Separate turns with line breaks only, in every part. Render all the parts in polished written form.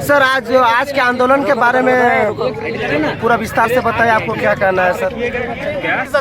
Sir आज के आंदोलन के बारे में पूरा विस्तार से बताइए, आपको क्या कहना है सर?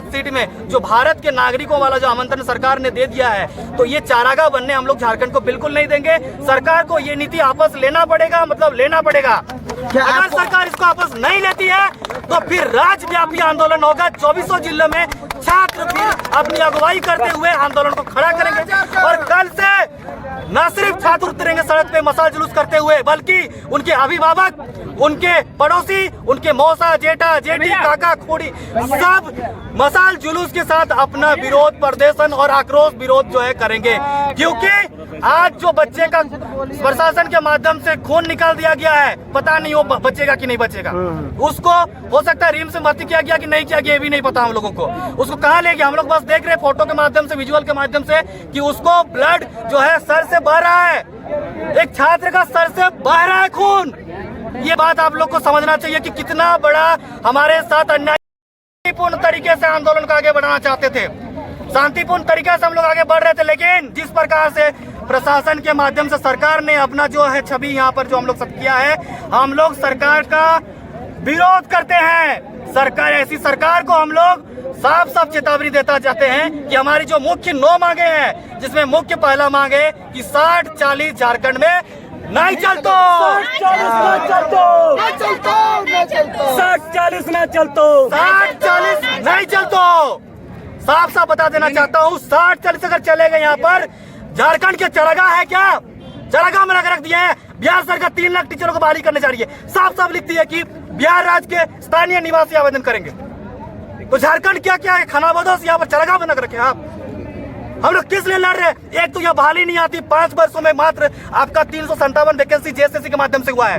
सीट में जो भारत के नागरिकों वाला जो आमंत्रण सरकार ने दे दिया है, तो ये चारागाह बनने हम लोग झारखंड को बिल्कुल नहीं देंगे। सरकार को ये नीति वापस लेना पड़ेगा, मतलब लेना पड़ेगा। अगर सरकार इसको वापस नहीं लेती है तो फिर राज्यव्यापी आंदोलन होगा। 2400 जिलों में छात्र फिर अपनी अगुवाई करते हुए आंदोलन को खड़ा करेंगे और कल से न सिर्फ छात्र उतरेंगे सड़क पे मसाल जुलूस करते हुए, बल्कि उनके अभिभावक, उनके पड़ोसी, उनके मौसा, जेठा, जेठी, काका, खोड़ी सब मसाल जुलूस के साथ अपना विरोध प्रदर्शन और आक्रोश विरोध जो है करेंगे। क्योंकि आज जो बच्चे का प्रशासन के माध्यम से खून निकाल दिया गया है, पता नहीं वो बचेगा कि नहीं बचेगा। उसको हो सकता है रिम से भर्ती किया गया कि नहीं किया गया, ये भी नहीं पता हम लोगों को। उसको कहाँ ले गया, हम लोग बस देख रहे फोटो के माध्यम से, विजुअल के माध्यम से कि उसको ब्लड जो है सर से बह रहा है, एक छात्र का सर से बह रहा है खून। ये बात आप लोग को समझना चाहिए कि कितना बड़ा हमारे साथ अन्यायपूर्ण तरीके से आंदोलन को आगे बढ़ाना चाहते थे। शांतिपूर्ण तरीके से हम लोग आगे बढ़ रहे थे, लेकिन जिस प्रकार से प्रशासन के माध्यम से सरकार ने अपना जो है छवि यहाँ पर जो हम लोग सब किया है, हम लोग सरकार का विरोध करते हैं। सरकार, ऐसी सरकार को हम लोग साफ साफ चेतावनी देता चाहते हैं कि हमारी जो मुख्य 9 मांगे हैं, जिसमें मुख्य पहला मांग है कि 60-40 झारखंड में नहीं चलतो,
60-40 न चलतो,
60-40 नहीं चलतो। साफ साफ बता देना चाहता हूँ, 60-40 अगर चलेगा यहाँ पर, झारखंड के चारागाह है क्या? चारागाह में रख दिए हैं। बिहार सरकार 3 लाख टीचरों को बहाली करने जा रही है। साफ साफ लिखती है कि बिहार राज्य के स्थानीय निवासी आवेदन करेंगे। तो झारखंड क्या क्या है? खाना बदोश यहाँ पर चारागाह बना रखे आप। हम लोग किस लिए लड़ रहे हैं? एक तो यहाँ बहाली नहीं आती, 5 वर्षों में मात्र आपका 357 वैकेंसी जेएसएससी के माध्यम से हुआ है,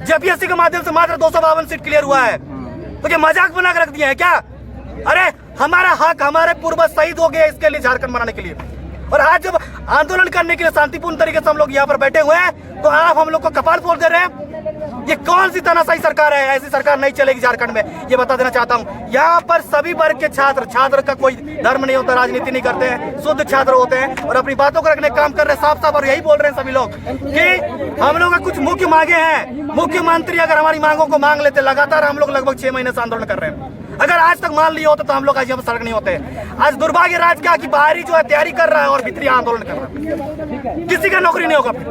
जेपीएससी के माध्यम से मात्र 252 सीट क्लियर हुआ है। तो क्या मजाक बना कर रख दिए हैं क्या? अरे हमारा हक, हमारे पूर्वज शहीद हो गए इसके लिए, झारखंड बनाने के लिए। और आज जब आंदोलन करने के लिए शांतिपूर्ण तरीके से हम लोग यहाँ पर बैठे हुए हैं, तो आप हम लोग को कपाल फोड़ दे रहे हैं। ये कौन सी तानाशाही सरकार है? ऐसी सरकार नहीं चलेगी झारखंड में, ये बता देना चाहता हूँ। यहाँ पर सभी वर्ग के छात्र का कोई धर्म नहीं होता, राजनीति नहीं करते हैं, शुद्ध छात्र होते हैं और अपनी बातों को रखने का काम कर रहे हैं साफ साफ। और यही बोल रहे हैं सभी लोग कि हम लोग कुछ मुख्य मांगे हैं। मुख्यमंत्री अगर हमारी मांगों को मांग लेते, लगातार हम लोग लगभग 6 महीने से आंदोलन कर रहे हैं, अगर आज तक मान लिया होता तो हम लोग आज यहाँ पर सड़क नहीं होते। आज दुर्भाग्य राज का कि बाहरी जो है तैयारी कर रहा है और भीतरी आंदोलन कर रहा है, किसी का नौकरी नहीं होगा फिर।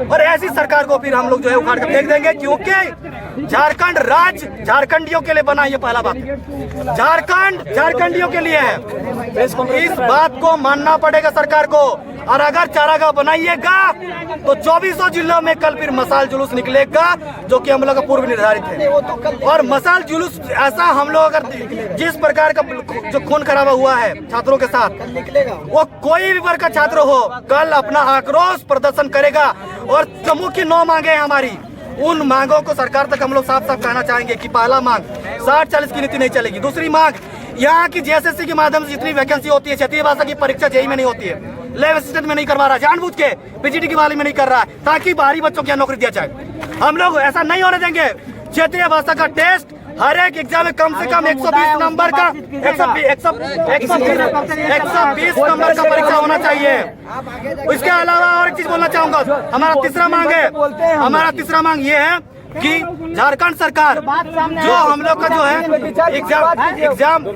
और ऐसी सरकार को फिर हम लोग जो है उखाड़ कर फेंक देंगे, क्योंकि झारखंड राज्य झारखंडियों के लिए बना, ये पहला बात। झारखंड झारखंडियों के लिए है, इस बात को मानना पड़ेगा सरकार को। और अगर चारागाह बनाइएगा तो 2400 जिलों में कल फिर मसाल जुलूस निकलेगा, जो कि हम लोग का पूर्व निर्धारित है। और मसाल जुलूस ऐसा हम लोग अगर जिस प्रकार का जो खून खराबा हुआ है छात्रों के साथ, वो कोई भी वर्ग का छात्र हो कल अपना आक्रोश प्रदर्शन करेगा। और जो मुख्य 9 मांगे हैं हमारी, उन मांगों को सरकार तक हम लोग साफ साफ कहना चाहेंगे कि पहला मांग 60-40 की नीति नहीं चलेगी। दूसरी मांग, यहाँ की जेएसएससी के माध्यम से जितनी वैकेंसी होती है, क्षेत्रीय भाषा की परीक्षा जेईई में नहीं होती है, लैब असिस्टेंट में नहीं करवा रहा, जानबूझ के पीजीटी की वाली में नहीं कर रहा है, ताकि बाहरी बच्चों को नौकरी दिया जाए। हम लोग ऐसा नहीं होने देंगे। क्षेत्रीय भाषा का टेस्ट हर एक एग्जाम में कम से कम 120 नंबर का 120 नंबर का परीक्षा होना चाहिए। इसके अलावा और एक चीज बोलना चाहूंगा, हमारा तीसरा मांग है, हमारा तीसरा मांग ये है कि झारखंड सरकार जो हम लोग का जो है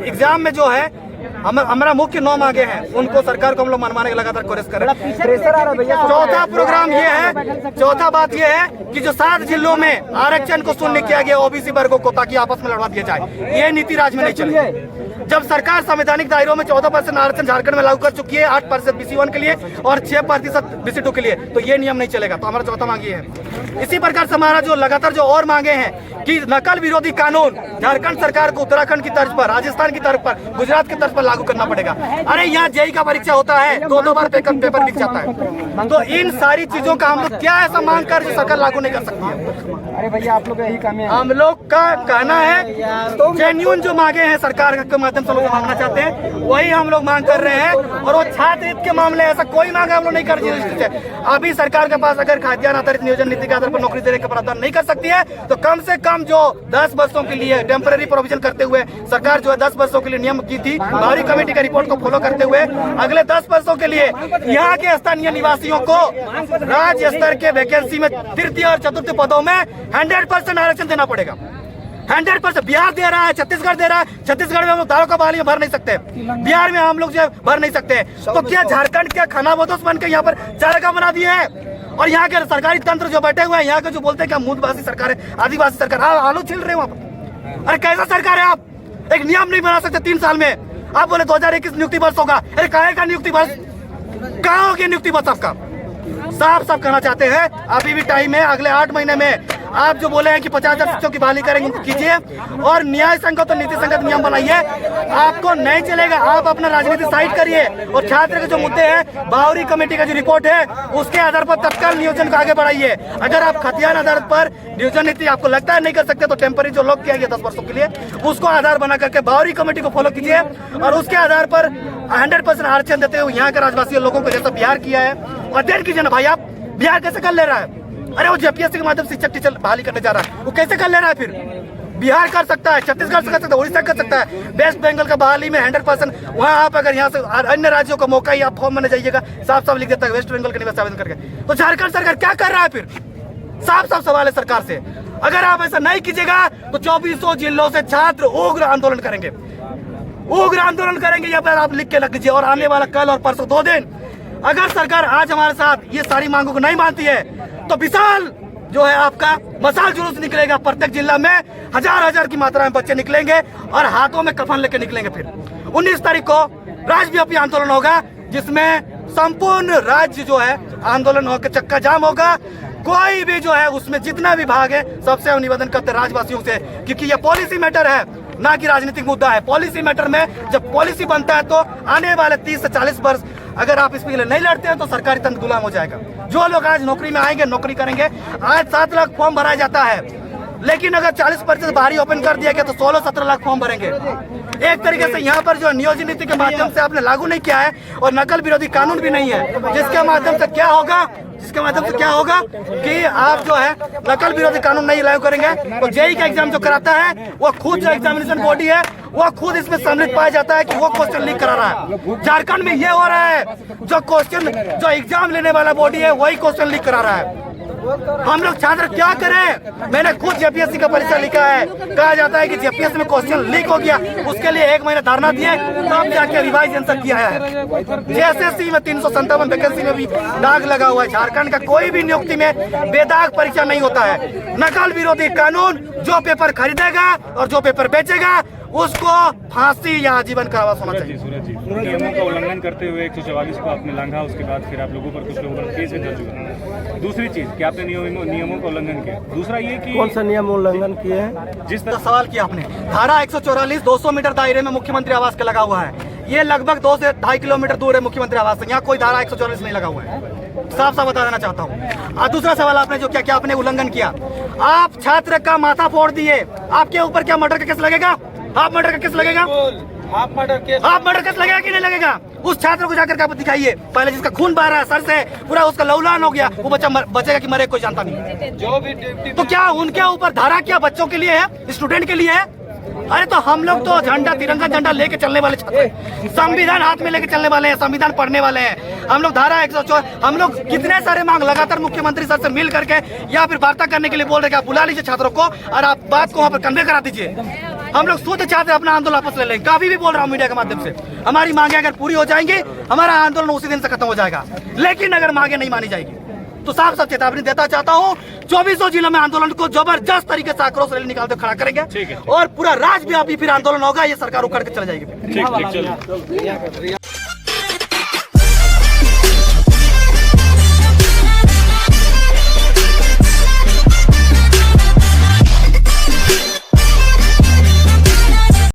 एग्जाम में जो है हमारा मुख्य 9 मांगे हैं, उनको सरकार को हम लोग मनवाने का लगातार कोशिश करें। चौथा प्रोग्राम ये है, चौथा बात ये है कि जो 7 जिलों में आरक्षण को शून्य किया गया ओबीसी वर्गों को, ताकि आपस में लड़वा दिया जाए, ये नीति राज्य में नहीं चलेगी। जब सरकार संवैधानिक दायरों में 14% आरक्षण झारखंड में लागू कर चुकी है, 8% BC1 के लिए और 6% BC2 के लिए, तो ये नियम नहीं चलेगा। तो हमारा चौथा मांग ये है। इसी प्रकार से हमारा जो लगातार जो और मांगे हैं कि नकल विरोधी कानून झारखंड सरकार को उत्तराखंड की तर्ज पर, राजस्थान की तर्ज पर, गुजरात की तर्ज पर लागू करना पड़ेगा। अरे यहाँ जेईई का परीक्षा होता है, 2 बार पेपर लिख जाता है। तो इन सारी चीजों का हम लोग क्या ऐसा मांग कर जो सरकार लागू नहीं कर सकती है?
अरे भैया आप लोग यही काम है।
हम लोग का कहना है जेन्युइन जो मांगे हैं सरकार के माध्यम से लोग मांगना चाहते हैं वही हम लोग मांग कर रहे हैं। और वो छात्र हित के मामले ऐसा कोई मांग हम लोग नहीं कर रहे। अभी सरकार के पास अगर खाद्यान्न आधारित नियोजन नीति के आधार पर नौकरी देने का प्रावधान नहीं कर सकती है तो कम से कम जो 10 वर्षों के लिए टेम्पररी प्रोविजन करते हुए सरकार जो है 10 वर्षों के लिए नियम की थी, बाहरी कमेटी की रिपोर्ट को फॉलो करते हुए अगले 10 वर्षों के लिए यहाँ के स्थानीय निवासियों को राज्य स्तर के वैकेंसी में तृतीय और चतुर्थ पदों में 100% आरक्षण देना पड़ेगा। 100% बिहार दे रहा है, छत्तीसगढ़ दे रहा है। छत्तीसगढ़ में हम लोग दारों का बहाली में भर नहीं सकते, बिहार में हम लोग जो है भर नहीं सकते। तो क्या झारखंड क्या खानाबदोश बन के यहाँ पर चारागाह बना दिए हैं? और यहाँ के सरकारी तंत्र जो बैठे हुए हैं, यहाँ के जो बोलते हैं कि मूलवासी सरकार है, आदिवासी सरकार, आलू छिल रहे हैं वहाँ पर। अरे कैसा सरकार है आप? एक नियम नहीं बना सकते 3 साल में। आप बोले 2021 नियुक्ति वर्ष होगा। अरे काहे का नियुक्ति वर्ष? कहाँ होगी नियुक्ति वर्ष आपका? साफ साफ कहना चाहते हैं अभी भी टाइम है। अगले 8 महीने में आप जो बोले हैं कि 50,000 शिक्षकों की बहाली करेंगे उनको कीजिए और न्याय संगत और नीति संगत नियम बनाइए। आपको नहीं चलेगा, आप अपना राजनीति साइड करिए और छात्र के जो मुद्दे हैं, बाहरी कमेटी का जो रिपोर्ट है उसके आधार पर तत्काल नियोजन को आगे बढ़ाइए। अगर आप खाद्यान्न आधार पर नियोजन नीति आपको लगता है नहीं कर सकते तो टेम्पररी जो लॉक किया गया 10 वर्षों के लिए उसको आधार बना करके बाहरी कमेटी को फॉलो कीजिए और उसके आधार पर 100% आरक्षण देते हुए यहाँ के राज्यवासी लोगों को जैसा बिहार किया है अध्ययन कीजिए ना भाई। आप बिहार कैसे कर ले रहा है? अरे वो जेपीएससी के माध्यम से शिक्षक टीचर बहाली करने जा रहा है, वो कैसे कर ले रहा है? फिर बिहार कर सकता है, छत्तीसगढ़ से कर सकता है, उड़ीसा कर सकता है। वेस्ट बंगाल का बहाली में 100% वहाँ आप अगर यहाँ से अन्य राज्यों का मौका ही आप फॉर्म में जाइएगा, साफ साफ लिख देता है वेस्ट बंगाल के निवासी आवेदन करके। तो झारखंड सरकार क्या कर रहा है फिर? साफ साफ सवाल है सरकार से। अगर आप ऐसा नहीं कीजिएगा तो 2400 जिलों से छात्र उग्र आंदोलन करेंगे, उग्र आंदोलन करेंगे। यहाँ पर आप लिख के रख दीजिए। और आने वाला कल और परसों 2 दिन अगर सरकार आज हमारे साथ ये सारी मांगों को नहीं मानती है तो विशाल जो है आपका मसाल जुलूस निकलेगा। प्रत्येक जिला में हजार की मात्रा में बच्चे निकलेंगे और हाथों में कफन लेके निकलेंगे। फिर 19 तारीख को राज्यव्यापी आंदोलन होगा जिसमें संपूर्ण राज्य जो है आंदोलन होकर चक्का जाम होगा। कोई भी जो है उसमें जितना भी भाग है सबसे हम निवेदन करते हैं राज्यवासियों से, क्योंकि ये पॉलिसी मैटर है ना कि राजनीतिक मुद्दा है। पॉलिसी मैटर में जब पॉलिसी बनता है तो आने वाले 30 से 40 वर्ष अगर आप इसके लिए नहीं लड़ते हैं तो सरकारी तंत्र गुलाम हो जाएगा। जो लोग आज नौकरी में आएंगे नौकरी करेंगे। आज 7 लाख फॉर्म भराया जाता है, लेकिन अगर 40% बाहरी ओपन कर दिया गया तो 16-17 लाख फॉर्म भरेंगे। एक तरीके से यहाँ पर जो नियोजन नीति के माध्यम से आपने लागू नहीं किया है और नकल विरोधी कानून भी नहीं है, जिसके माध्यम से क्या होगा कि आप जो है नकल विरोधी कानून नहीं लागू करेंगे तो जेईई का एग्जाम जो कराता है वो खुद जो एग्जामिनेशन बॉडी है वो खुद इसमें सम्मिलित पाया जाता है कि वो क्वेश्चन लीक करा रहा है। झारखंड में ये हो रहा है, जो एग्जाम लेने वाला बॉडी है वही क्वेश्चन लीक करा रहा है। हम लोग छात्र क्या करें? मैंने खुद जेपीएससी का परीक्षा लिखा है। कहा जाता है कि जेपीएससी में क्वेश्चन लीक हो गया, उसके लिए 1 महीना धरना दिए तब जाके रिवाइज आंसर किया है। जेएसएससी में 357 वैकेंसी में भी दाग लगा हुआ है। झारखंड का कोई भी नियुक्ति में बेदाग परीक्षा नहीं होता है। नकल विरोधी कानून, जो पेपर खरीदेगा और जो पेपर बेचेगा उसको फांसी या आजीवन कारावास होना चाहिए।
सूरज जी, नियमों का उल्लंघन करते हुए 144 को आपने लांघा, उसके बाद फिर आप लोगों पर कुछ लोगों पर केस भी दर्ज हुआ। दूसरी चीज कि आपने नियमों का उल्लंघन किया। दूसरा ये कि
कौन सा नियम उल्लंघन किए हैं?
जिस तरह सवाल किया आपने, धारा 144 200 मीटर दायरे में मुख्यमंत्री आवास का लगा हुआ है। ये लगभग 2 से 2.5 किलोमीटर दूर है मुख्यमंत्री आवास से। यहाँ कोई धारा 144 नहीं लगा हुआ है, साफ साफ बता देना चाहता हूँ। और दूसरा सवाल आपने जो क्या आपने उल्लंघन किया, आप छात्र का माथा फोड़ दिए। आपके ऊपर क्या मर्डर का केस लगेगा? हाफ मर्डर का केस लगेगा? हाफ मर्डर केस लगेगा कि नहीं लगेगा? उस छात्र को जाकर के आप दिखाइए पहले, जिसका खून बह रहा है सर से, पूरा उसका लहूलुहान हो गया, वो बच्चा बचेगा कि मरे कोई जानता नहीं। जो भी तो क्या उनके ऊपर धारा क्या बच्चों के लिए है, स्टूडेंट के लिए है? अरे तो हम लोग तो झंडा, तिरंगा झंडा लेके चलने वाले छात्र हैं, संविधान हाथ में लेके चलने वाले हैं, संविधान पढ़ने वाले हैं। हम लोग धारा 104, हम लोग कितने सारे मांग लगातार मुख्यमंत्री सर से मिल करके या फिर वार्ता करने के लिए बोल रहे हैं कि आप बुला लीजिए छात्रों को और आप बात को वहाँ पर कन्वे करा दीजिए। हम लोग शुद्ध छात्र अपना आंदोलन वापस ले लेंगे। काफी भी बोल रहा हूँ मीडिया के माध्यम से, हमारी मांगे अगर पूरी हो जाएंगी हमारा आंदोलन उसी दिन से खत्म हो जाएगा। लेकिन अगर मांगे नहीं मानी जाएगी तो साफ साफ चेतावनी देता चाहता हूँ, 2400 जिलों में आंदोलन को जबरदस्त तरीके से आक्रोश रैली निकालते खड़ा करेंगे और पूरा राज्यव्यापी फिर आंदोलन होगा। ये सरकार उखड़ के चले जाएगी।